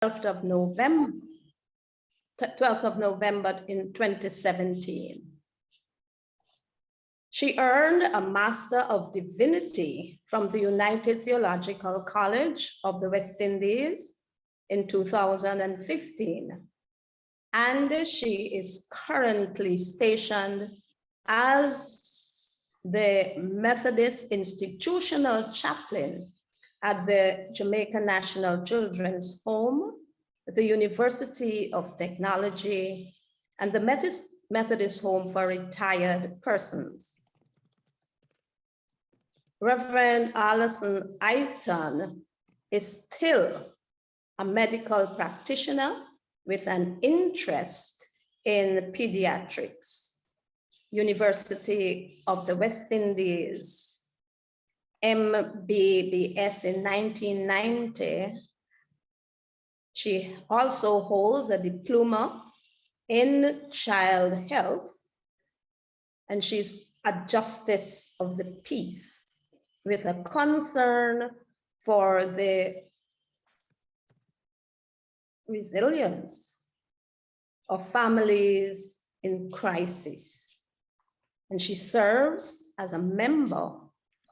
12th of November, 12th of November in 2017. She earned a Master of Divinity from the United Theological College of the West Indies in 2015. And she is currently stationed as the Methodist Institutional Chaplain at the Jamaica National Children's Home, the University of Technology, and the Methodist Home for Retired Persons. Reverend Alison Iton is still a medical practitioner with an interest in pediatrics. University of the West Indies, MBBS in 1990. She also holds a diploma in child health, and she's a justice of the peace with a concern for the resilience of families in crisis. And she serves as a member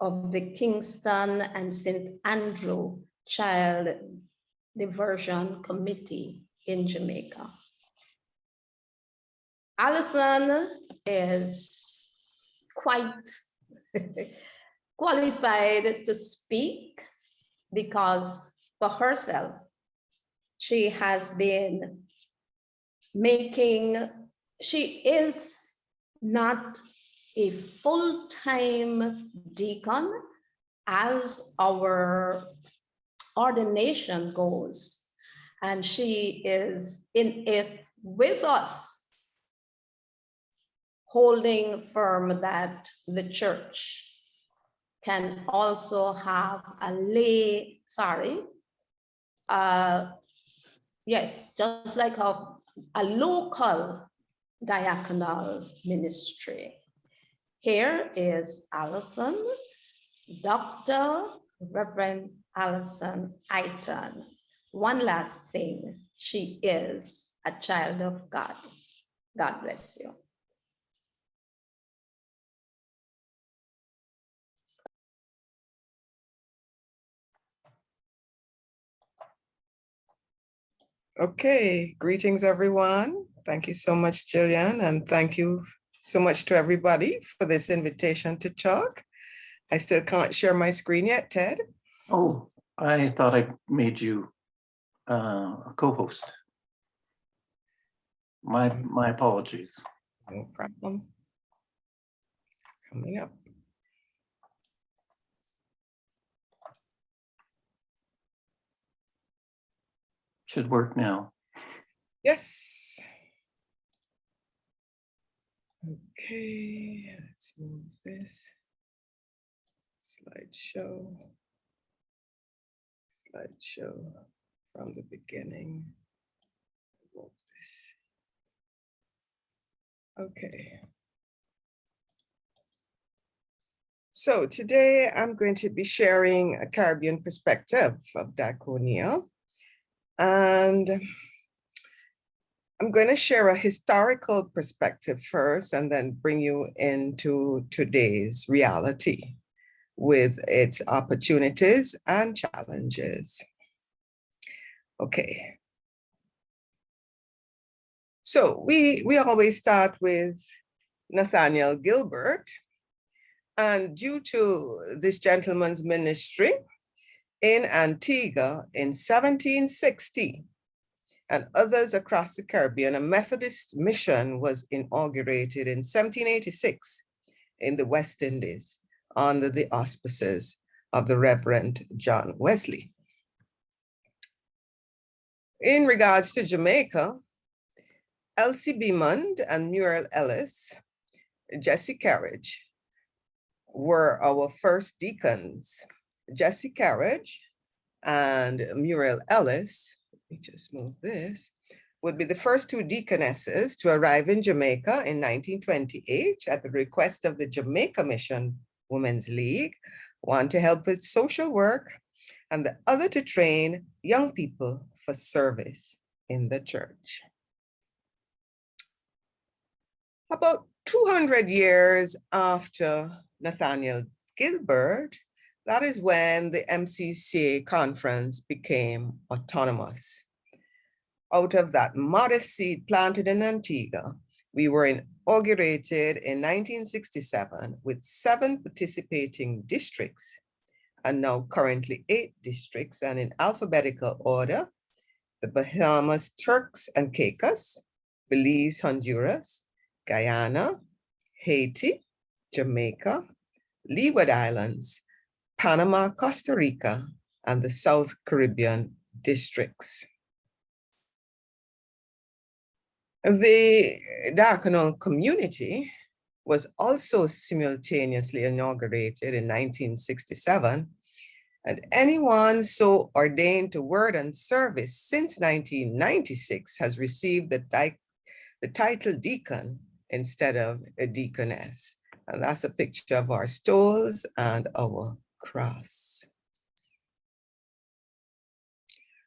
of the Kingston and St. Andrew Child Diversion Committee in Jamaica. Alison is quite qualified to speak because for herself, she has been she is not a full-time deacon as our ordination goes, and she is in it with us, holding firm that the church can also have a just like a local diaconal ministry. Here is Alison, Dr. Reverend Alison Iton. One last thing, she is a child of God. God bless you. Okay, greetings everyone. Thank you so much, Jillian, and thank you so much to everybody for this invitation to talk. I still can't share my screen yet, Ted. Oh, I thought I made you a co-host. My apologies. No problem. It's coming up. Should work now. Yes. Okay, let's move this. Slideshow from the beginning. Move this. Okay. So today I'm going to be sharing a Caribbean perspective of Diakonia. And I'm going to share a historical perspective first and then bring you into today's reality with its opportunities and challenges. Okay. So we always start with Nathaniel Gilbert. And due to this gentleman's ministry in Antigua in 1760, and others across the Caribbean, a Methodist mission was inaugurated in 1786 in the West Indies under the auspices of the Reverend John Wesley. In regards to Jamaica, Elsie Beamond and Muriel Ellis, Jesse Carriage were our first deacons. Jesse Carriage and Muriel Ellis, let me just move this, would be the first two deaconesses to arrive in Jamaica in 1928 at the request of the Jamaica Mission Women's League, one to help with social work and the other to train young people for service in the church. About 200 years after Nathaniel Gilbert, that is when the MCCA conference became autonomous. Out of that modest seed planted in Antigua, we were inaugurated in 1967 with 7 participating districts, and now currently 8 districts, and in alphabetical order: the Bahamas, Turks and Caicos, Belize, Honduras, Guyana, Haiti, Jamaica, Leeward Islands, Panama, Costa Rica, and the South Caribbean districts. The diaconal community was also simultaneously inaugurated in 1967, and anyone so ordained to word and service since 1996 has received the title deacon instead of a deaconess. And that's a picture of our stoles and our cross.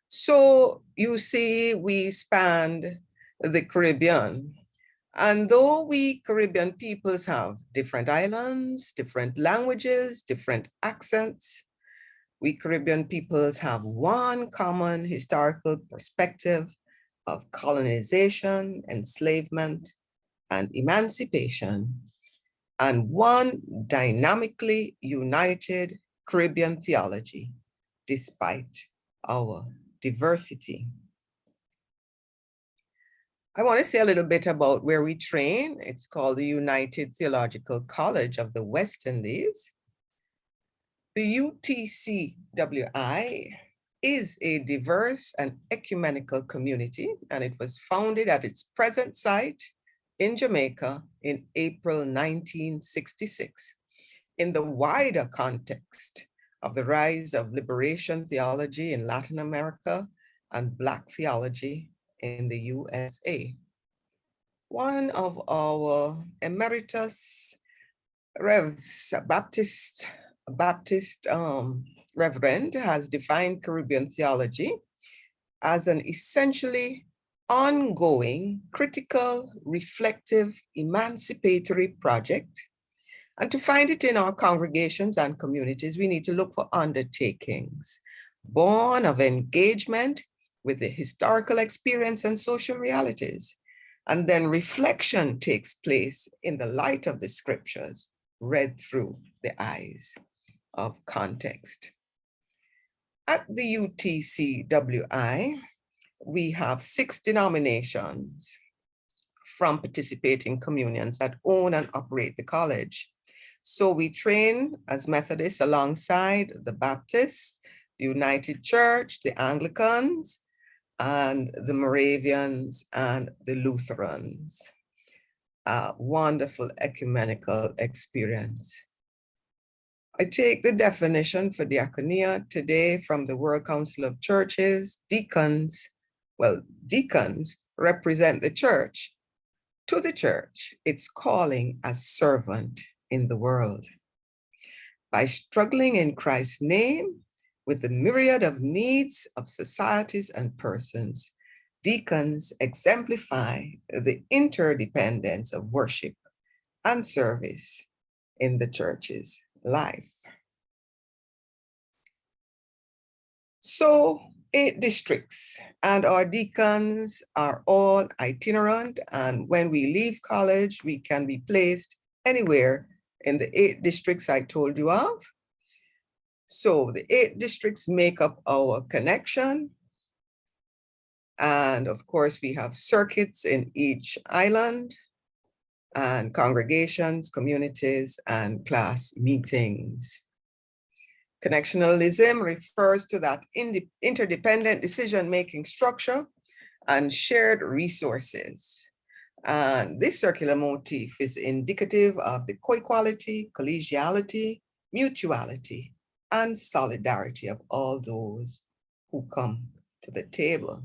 So you see, we spanned the Caribbean. And though we Caribbean peoples have different islands, different languages, different accents, we Caribbean peoples have one common historical perspective of colonization, enslavement, and emancipation, and one dynamically united Caribbean theology, despite our diversity. I want to say a little bit about where we train. It's called the United Theological College of the West Indies. The UTCWI is a diverse and ecumenical community, and it was founded at its present site in Jamaica in April 1966, in the wider context of the rise of liberation theology in Latin America and Black theology in the USA. One of our emeritus Baptist reverend has defined Caribbean theology as an essentially ongoing, critical, reflective, emancipatory project. And to find it in our congregations and communities, we need to look for undertakings born of engagement with the historical experience and social realities. And then reflection takes place in the light of the scriptures, read through the eyes of context. At the UTCWI, we have 6 denominations from participating communions that own and operate the college. So we train as Methodists alongside the Baptists, the United Church, the Anglicans, and the Moravians and the Lutherans. A wonderful ecumenical experience. I take the definition for Diakonia today from the World Council of Churches. Deacons represent the church. To the church, its calling as servant in the world. By struggling in Christ's name with the myriad of needs of societies and persons, deacons exemplify the interdependence of worship and service in the church's life. So 8 districts, and our deacons are all itinerant, and when we leave college, we can be placed anywhere in the 8 districts I told you of. So the 8 districts make up our connection. And of course, we have circuits in each island, and congregations, communities, and class meetings. Connectionalism refers to that interdependent decision-making structure and shared resources. And this circular motif is indicative of the co-equality, collegiality, mutuality, and solidarity of all those who come to the table.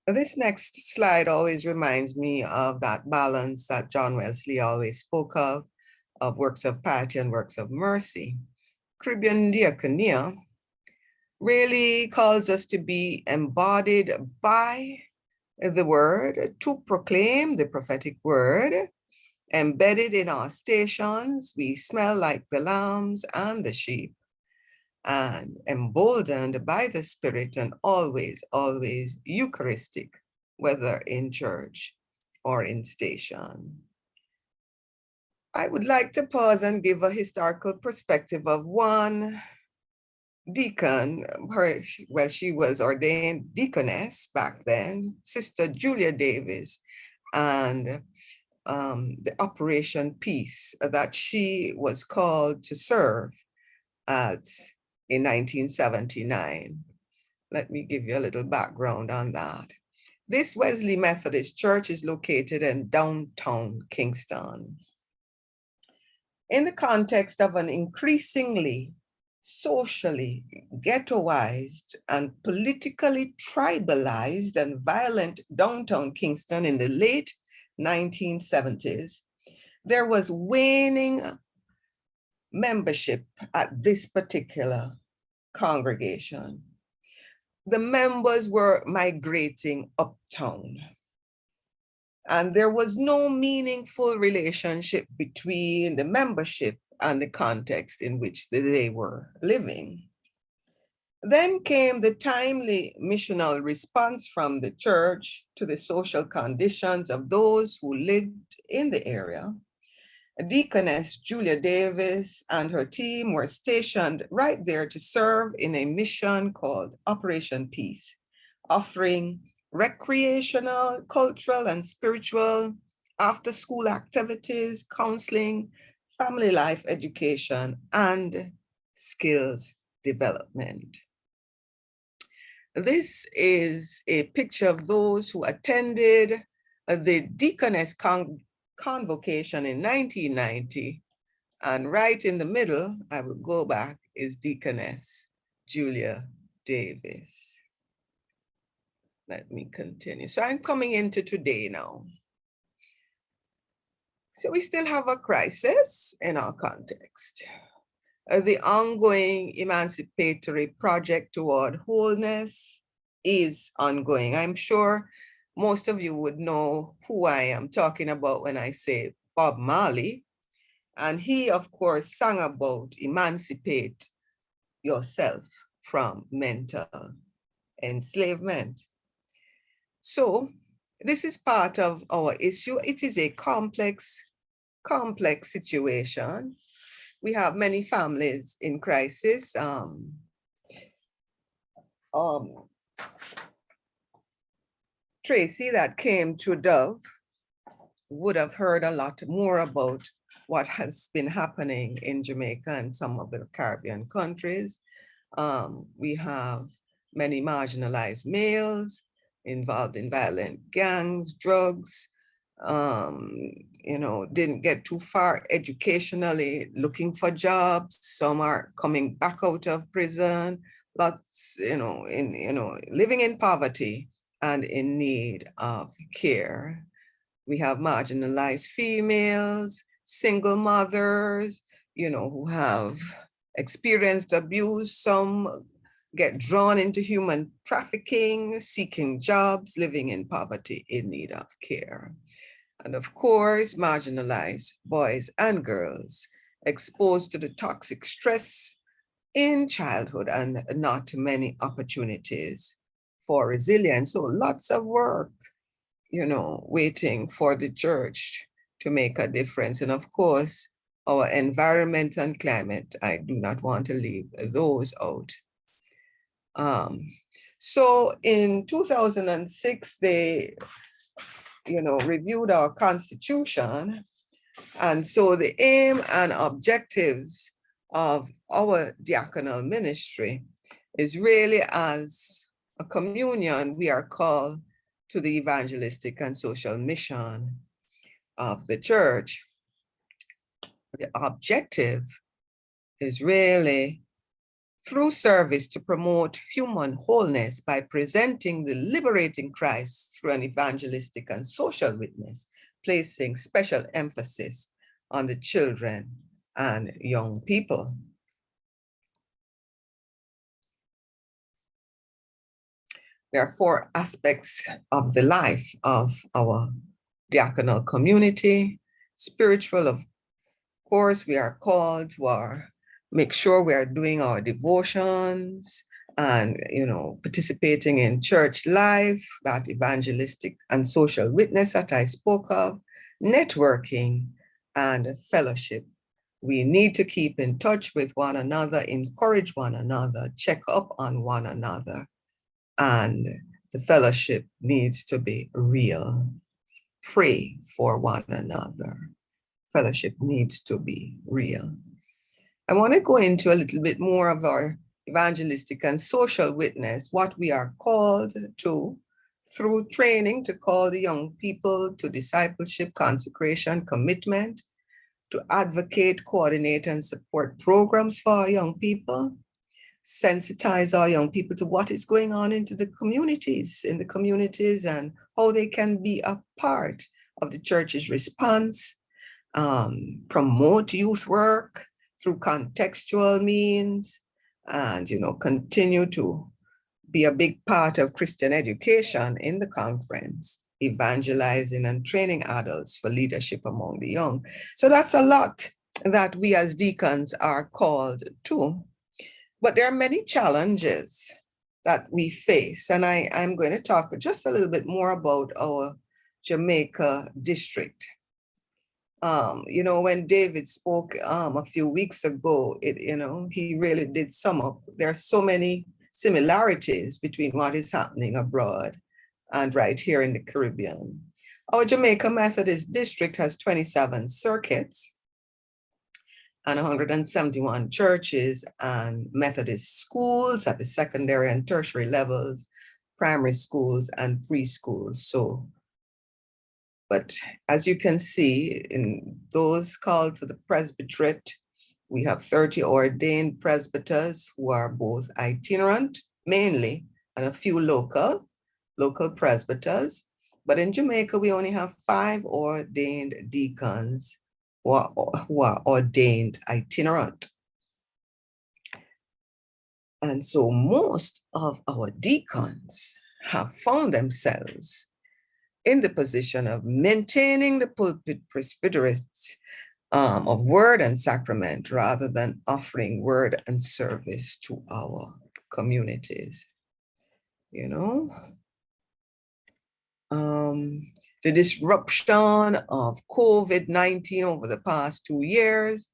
This next slide always reminds me of that balance that John Wesley always spoke of of works of piety and works of mercy. Caribbean Diakonia really calls us to be embodied by the word, to proclaim the prophetic word, embedded in our stations. We smell like the lambs and the sheep, and emboldened by the Spirit, and always, always Eucharistic, whether in church or in station. I would like to pause and give a historical perspective of one deacon. She was ordained deaconess back then, Sister Julia Davis, and the Operation Peace that she was called to serve at in 1979. Let me give you a little background on that. This Wesley Methodist Church is located in downtown Kingston. In the context of an increasingly socially ghettoized and politically tribalized and violent downtown Kingston in the late 1970s, there was waning membership at this particular congregation. The members were migrating uptown, and there was no meaningful relationship between the membership and the context in which they were living. Then came the timely missional response from the church to the social conditions of those who lived in the area. Deaconess Julia Davis and her team were stationed right there to serve in a mission called Operation Peace, offering recreational, cultural, and spiritual after-school activities, counseling, family life education, and skills development. This is a picture of those who attended the Deaconess Convocation in 1990, and right in the middle, I will go back, is Deaconess Julia Davis. Let me continue. So I'm coming into today now. So we still have a crisis in our context. The ongoing emancipatory project toward wholeness is ongoing. I'm sure most of you would know who I am talking about when I say Bob Marley. And he, of course, sang about emancipate yourself from mental enslavement. So this is part of our issue. It is a complex situation. We have many families in crisis. Tracy, that came to Dove, would have heard a lot more about what has been happening in Jamaica and some of the Caribbean countries. We have many marginalized males involved in violent gangs, drugs, didn't get too far educationally looking for jobs. Some are coming back out of prison, lots, living in poverty and in need of care. We have marginalized females, single mothers, who have experienced abuse. Some get drawn into human trafficking, seeking jobs, living in poverty, in need of care. And of course, marginalized boys and girls exposed to the toxic stress in childhood and not many opportunities for resilience. So lots of work, waiting for the church to make a difference. And of course, our environment and climate, I do not want to leave those out. So in 2006, they, reviewed our constitution. And so the aim and objectives of our diaconal ministry is really, as a communion, we are called to the evangelistic and social mission of the church. The objective is really through service to promote human wholeness by presenting the liberating Christ through an evangelistic and social witness, placing special emphasis on the children and young people. There are 4 aspects of the life of our diaconal community. Spiritual, of course, we are called to make sure we are doing our devotions and, participating in church life, that evangelistic and social witness that I spoke of, networking and fellowship. We need to keep in touch with one another, encourage one another, check up on one another, and the fellowship needs to be real. Pray for one another. Fellowship needs to be real. I want to go into a little bit more of our evangelistic and social witness, what we are called to through training to call the young people to discipleship, consecration, commitment, to advocate, coordinate, and support programs for our young people, sensitize our young people to what is going on in the communities, and how they can be a part of the church's response, promote youth work through contextual means, and continue to be a big part of Christian education in the conference, evangelizing and training adults for leadership among the young. So that's a lot that we as deacons are called to. But there are many challenges that we face, and I'm going to talk just a little bit more about our Jamaica district. When David spoke a few weeks ago, he really did sum up. There are so many similarities between what is happening abroad and right here in the Caribbean. Our Jamaica Methodist District has 27 circuits and 171 churches and Methodist schools at the secondary and tertiary levels, primary schools and preschools. But as you can see, in those called to the presbyterate, we have 30 ordained presbyters who are both itinerant, mainly, and a few local presbyters. But in Jamaica, we only have 5 ordained deacons who are ordained itinerant. And so most of our deacons have found themselves in the position of maintaining the pulpit presbyteries of word and sacrament rather than offering word and service to our communities. The disruption of COVID-19 over the past 2 years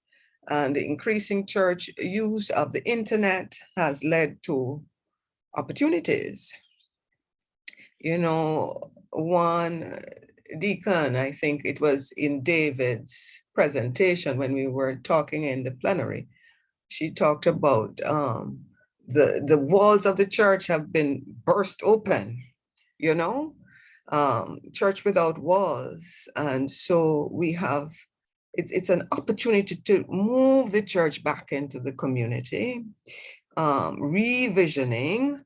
and the increasing church use of the internet has led to opportunities. One deacon, I think it was in David's presentation when we were talking in the plenary, she talked about the walls of the church have been burst open, church without walls. And so we have, it's an opportunity to move the church back into the community, revisioning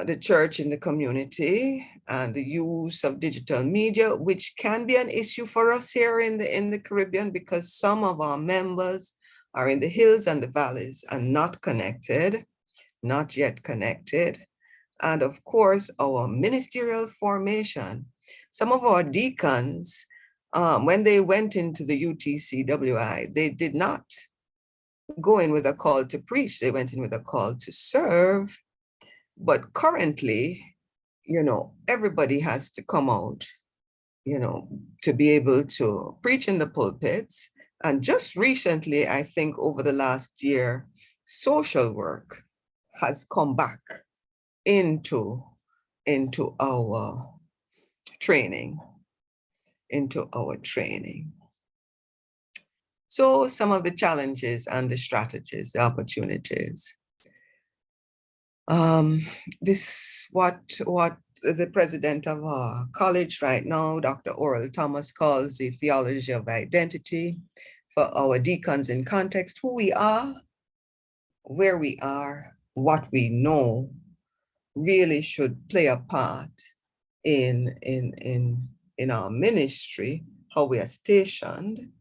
the church in the community and the use of digital media, which can be an issue for us here in the Caribbean because some of our members are in the hills and the valleys and not yet connected. And of course, our ministerial formation. Some of our deacons, when they went into the UTCWI, they did not go in with a call to preach. They went in with a call to serve. But currently, everybody has to come out, to be able to preach in the pulpits. And just recently, I think over the last year, social work has come back into our training, So some of the challenges and the strategies, the opportunities. This what the president of our college right now, Dr. Oral Thomas, calls the theology of identity for our deacons in context, who we are, where we are, what we know, really should play a part in our ministry, how we are stationed.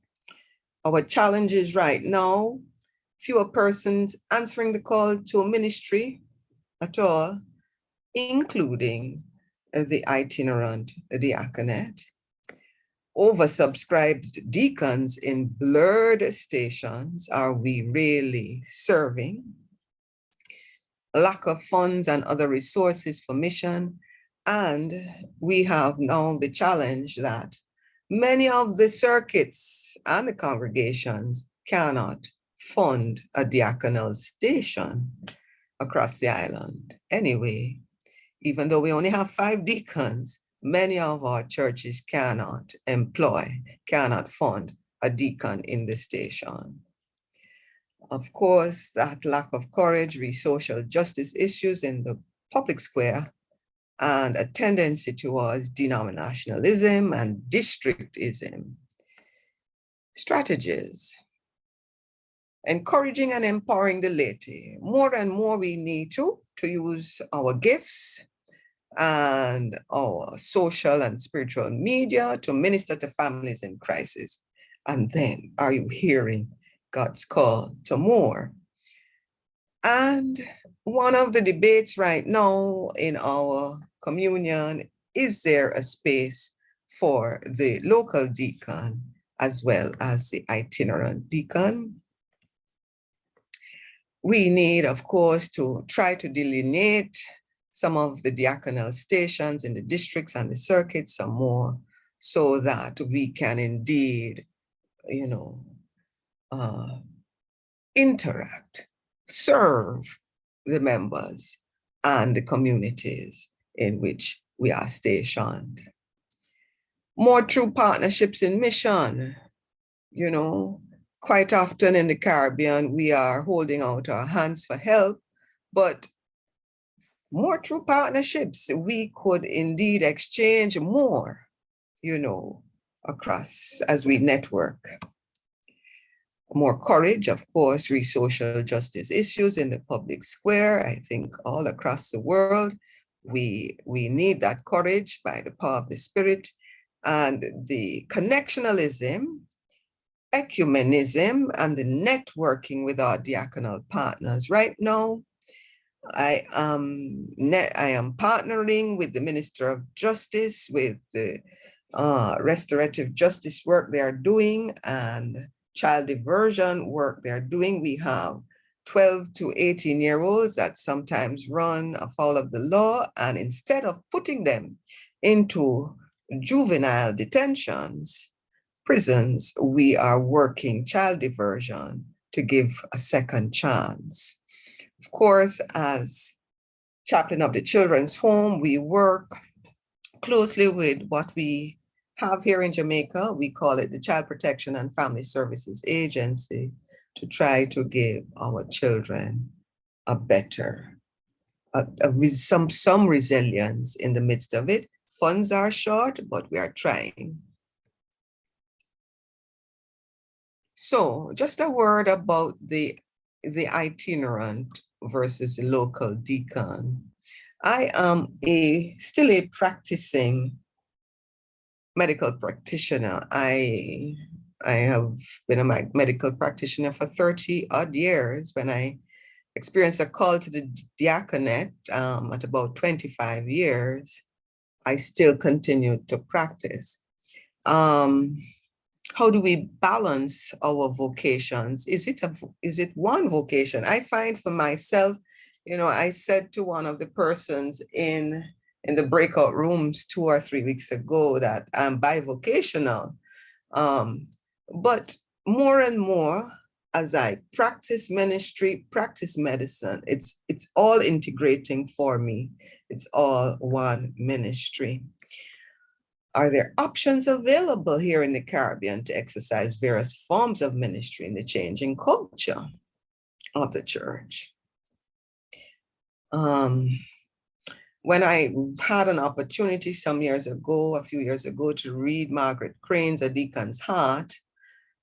Our challenges right now, fewer persons answering the call to a ministry at all, including the itinerant diaconate, oversubscribed deacons in blurred stations. Are we really serving? Lack of funds and other resources for mission. And we have now the challenge that many of the circuits and the congregations cannot fund a diaconal station across the island. Anyway, even though we only have 5 deacons, many of our churches cannot fund a deacon in the station. Of course, that lack of courage, social justice issues in the public square, and a tendency towards denominationalism and districtism. Strategies. Encouraging and empowering the laity. More and more we need to use our gifts and our social and spiritual media to minister to families in crisis. And then, are you hearing God's call to more? And one of the debates right now in our communion, is there a space for the local deacon as well as the itinerant deacon? We need, of course, to try to delineate some of the diaconal stations in the districts and the circuits some more, so that we can indeed, interact, serve the members and the communities in which we are stationed. More true partnerships in mission. Quite often in the Caribbean, we are holding out our hands for help, but more true partnerships. We could indeed exchange more, across as we network. More courage, of course, social justice issues in the public square. I think all across the world, we need that courage by the power of the Spirit, and the connectionalism, ecumenism, and the networking with our diaconal partners. Right now, I am partnering with the Minister of Justice with the restorative justice work they are doing and child diversion work they're doing. We have 12 to 18-year-olds that sometimes run afoul of the law, and instead of putting them into juvenile detentions, prisons, we are working child diversion to give a second chance. Of course, as chaplain of the Children's Home, we work closely with what we have here in Jamaica. We call it the Child Protection and Family Services Agency, to try to give our children a better, some resilience in the midst of it. Funds are short, but we are trying. So just a word about the itinerant versus the local deacon. I am still a practicing medical practitioner. I have been a medical practitioner for 30 odd years. When I experienced a call to the diaconate at about 25 years, I still continued to practice. How do we balance our vocations? Is it one vocation? I find for myself, I said to one of the persons in the breakout rooms 2 or 3 weeks ago that I'm bivocational. But more and more, as I practice ministry, practice medicine, it's all integrating for me. It's all one ministry. Are there options available here in the Caribbean to exercise various forms of ministry in the changing culture of the church? When I had an opportunity a few years ago, to read Margaret Crane's A Deacon's Heart,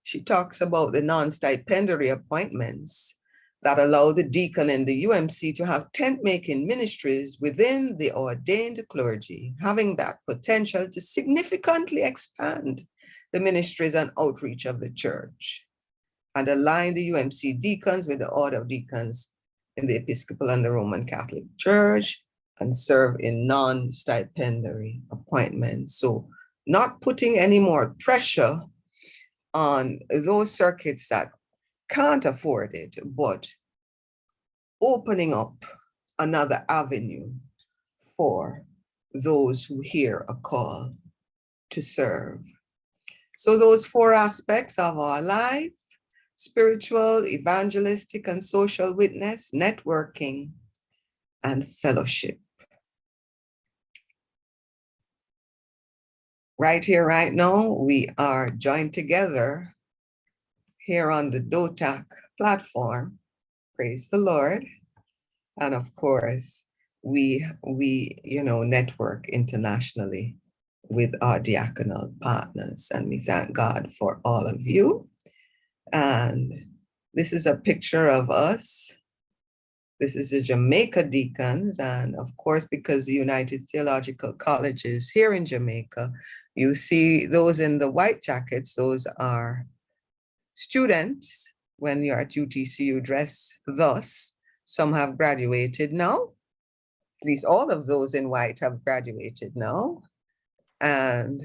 she talks about the non-stipendiary appointments that allow the deacon in the UMC to have tent-making ministries within the ordained clergy, having that potential to significantly expand the ministries and outreach of the church. and align the UMC deacons with the order of deacons in the Episcopal and the Roman Catholic Church, and serve in non-stipendiary appointments. So not putting any more pressure on those circuits that can't afford it, but opening up another avenue for those who hear a call to serve. So those 4 aspects of our life: spiritual, evangelistic, and social witness, networking, and fellowship. Right here, right now, we are joined together here on the DOTAC platform. Praise the Lord. And of course, we network internationally with our diaconal partners, and we thank God for all of you. And this is a picture of us. This is the Jamaica Deacons, and of course, because the United Theological College is here in Jamaica, you see those in the white jackets, those are students. When you're at UTC, you dress thus. Some have graduated now. At least all of those in white have graduated now. And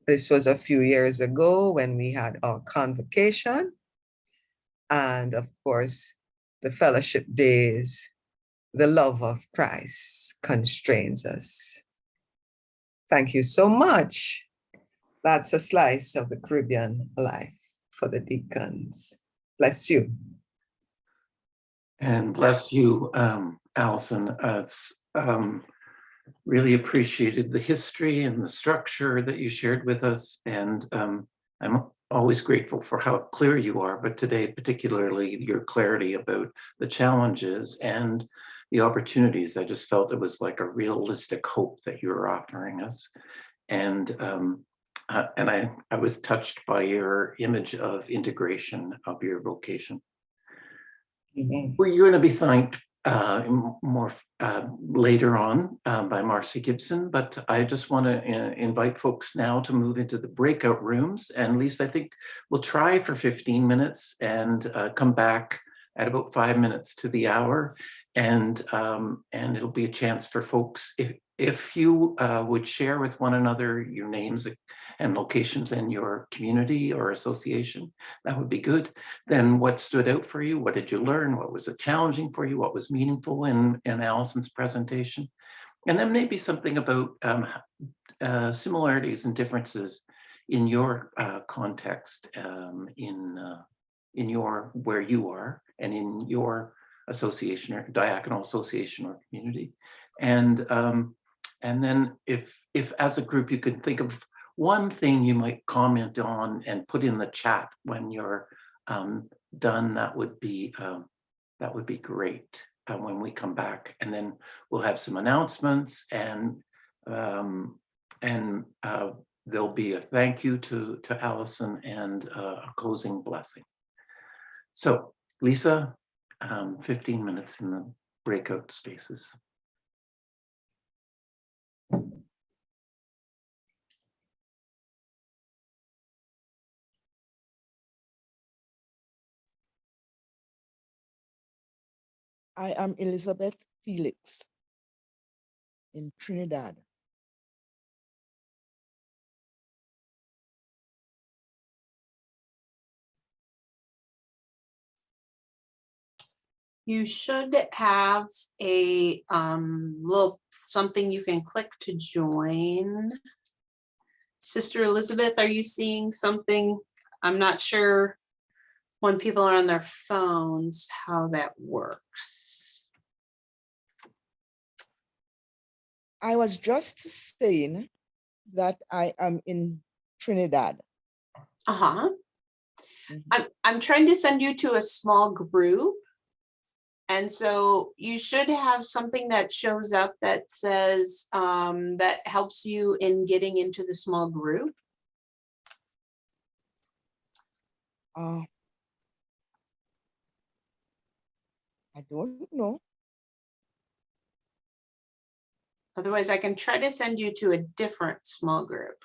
this was a few years ago when we had our convocation. And of course, the fellowship days, the love of Christ constrains us. Thank you so much. That's a slice of the Caribbean life for the deacons. Bless you. And bless you, Alison. It's really appreciated the history and the structure that you shared with us. And I'm always grateful for how clear you are, but today particularly your clarity about the challenges and the opportunities. I just felt it was like a realistic hope that you were offering us. And I was touched by your image of integration of your vocation. Mm-hmm. Well, you're going to be thanked more later on by Marcy Gibson, but I just want to invite folks now to move into the breakout rooms. And Lisa, I think we'll try for 15 minutes and come back at about 5 minutes to the hour. And it'll be a chance for folks, if you would share with one another your names and locations in your community or association, that would be good. Then what stood out for you? What did you learn? What was challenging for you? What was meaningful in Alison's presentation? And then maybe something about similarities and differences in your context, in your, where you are, and in your association or diaconal association or community. And then if as a group you could think of one thing you might comment on and put in the chat when you're done, that would be great when we come back. And then we'll have some announcements, and there'll be a thank you to Alison and a closing blessing. So Lisa, 15 minutes in the breakout spaces. I am Elizabeth Felix in Trinidad. You should have a little something you can click to join. Sister Elizabeth, are you seeing something? I'm not sure when people are on their phones how that works. I was just saying that I am in Trinidad. Uh-huh. I'm trying to send you to a small group. And so you should have something that shows up that says that helps you in getting into the small group. I don't know. Otherwise, I can try to send you to a different small group.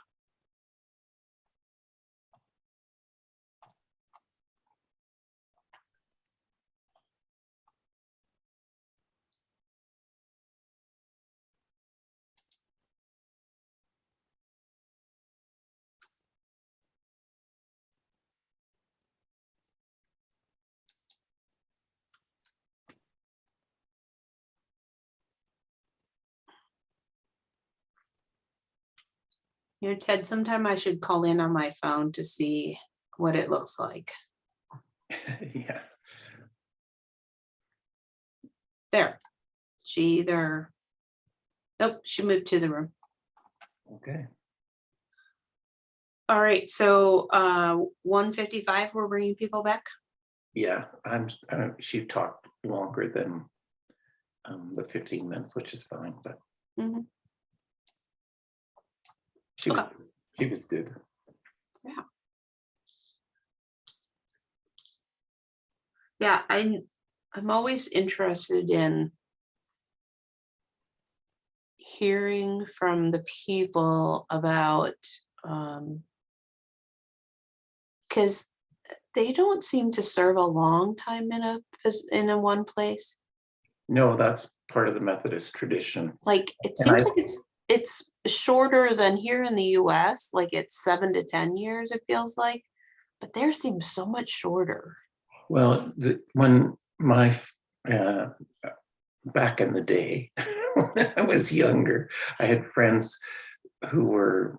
You know, Ted, sometime I should call in on my phone to see what it looks like. Yeah. There. She either, nope, she moved to the room. Okay. All right, so 1:55, we're bringing people back. Yeah, she talked longer than the 15 minutes, which is fine, but Mhm. she was, Okay. she was good. Yeah, I'm always interested in hearing from the people about because they don't seem to serve a long time in a one place. No, that's part of the Methodist tradition. Like it And seems I- like it's shorter than here in the US, like it's 7 to 10 years, it feels like, but there seems so much shorter. Well, when my back in the day, when I was younger, I had friends who were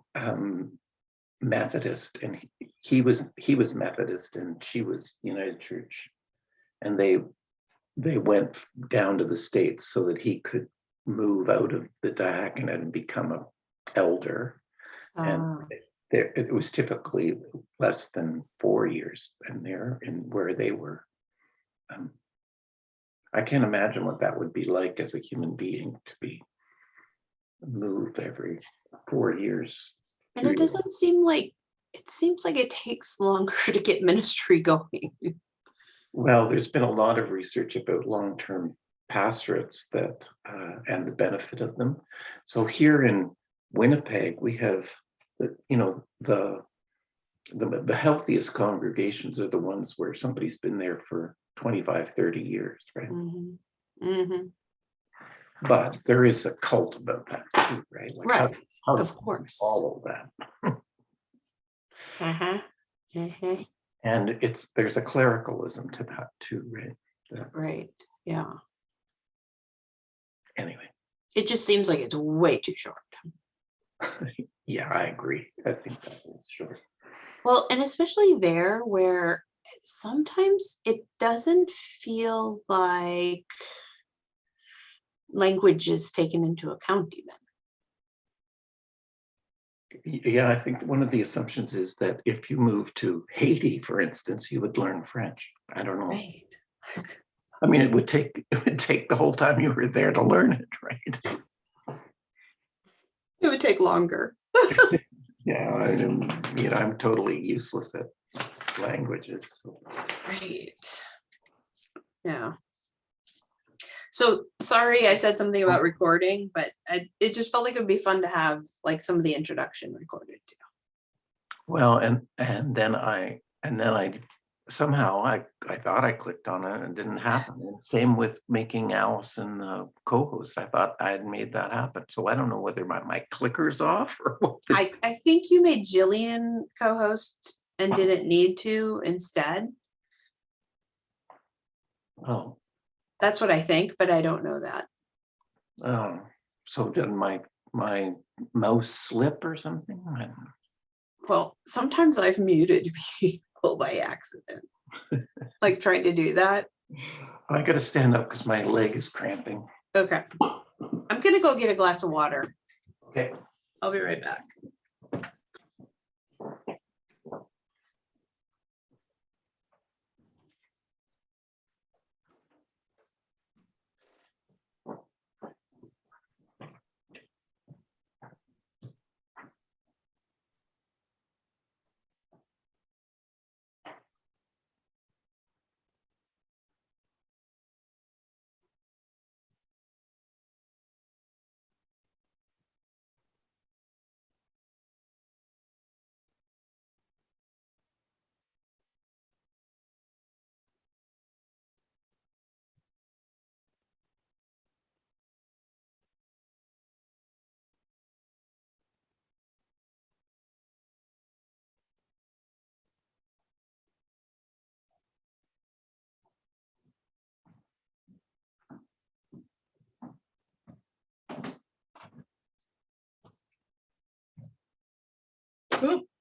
Methodist, and he was Methodist, and she was United Church, and they went down to the States so that he could move out of the diaconate and become an elder. And it was typically less than 4 years, and they're in where they were. I can't imagine what that would be like as a human being to be moved every 4 years. And it doesn't seem like, it seems like it takes longer to get ministry going. Well, there's been a lot of research about long-term pastorates that and the benefit of them. So here in Winnipeg, we have the healthiest congregations are the ones where somebody's been there for 25, 30 years, right? Mhm. Mhm. But there is a cult about that too, right? Like Right, how of does course. follow that? Uh-huh. Uh-huh. And there's a clericalism to that too, right? Right, yeah. Anyway, It just seems like it's way too short. yeah, I agree. I think that is short. Well, and especially there where sometimes it doesn't feel like language is taken into account even. Yeah, I think one of the assumptions is that if you move to Haiti, for instance, you would learn French. I don't know. Right. I mean, it would take the whole time you were there to learn it, right? It would take longer. Yeah, I'm totally useless at languages. So. Right. Yeah. So sorry, I said something about recording, but it just felt like it would be fun to have like some of the introduction recorded too. Well, and then I somehow I thought I clicked on it and it didn't happen. And same with making Alison the co-host. I thought I had made that happen. So I don't know whether my clicker's off or what. I think you made Jillian co-host and didn't need to instead. Oh, That's what I think, but I don't know that. so did my mouse slip or something? I don't know. Well, sometimes I've muted people by accident, like trying to do that. I got to stand up because my leg is cramping. Okay. I'm gonna go get a glass of water. Okay. I'll be right back. Cool.